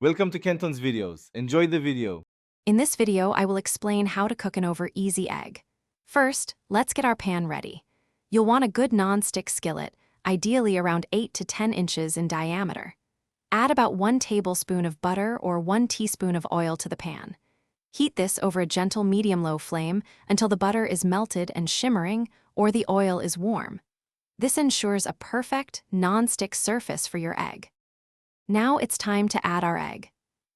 Welcome to Kenton's videos. Enjoy the video. In this video, I will explain how to cook an over easy egg. First, let's get our pan ready. You'll want a good non-stick skillet, ideally around 8 to 10 inches in diameter. Add about 1 tablespoon of butter or 1 teaspoon of oil to the pan. Heat this over a gentle medium-low flame until the butter is melted and shimmering or the oil is warm. This ensures a perfect, non-stick surface for your egg. Now it's time to add our egg.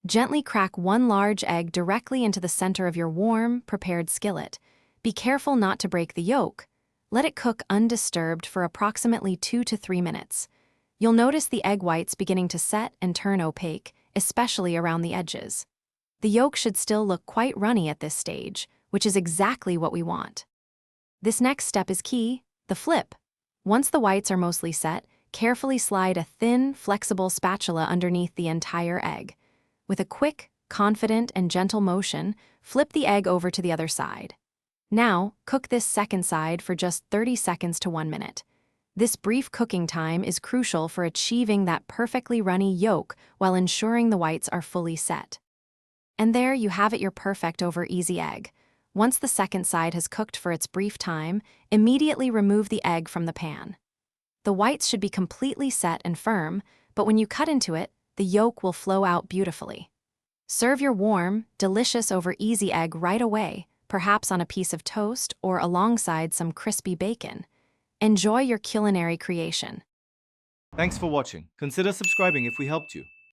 Gently crack 1 large egg directly into the center of your warm, prepared skillet. Be careful not to break the yolk. Let it cook undisturbed for approximately 2 to 3 minutes. You'll notice the egg whites beginning to set and turn opaque, especially around the edges. The yolk should still look quite runny at this stage, which is exactly what we want. This next step is key, the flip. Once the whites are mostly set, carefully slide a thin, flexible spatula underneath the entire egg. With a quick, confident, and gentle motion, flip the egg over to the other side. Now, cook this second side for just 30 seconds to 1 minute. This brief cooking time is crucial for achieving that perfectly runny yolk while ensuring the whites are fully set. And there you have it, your perfect over easy egg. Once the second side has cooked for its brief time, immediately remove the egg from the pan. The whites should be completely set and firm, but when you cut into it, the yolk will flow out beautifully. Serve your warm, delicious over easy egg right away, perhaps on a piece of toast or alongside some crispy bacon. Enjoy your culinary creation. Thanks for watching. Consider subscribing if we helped you.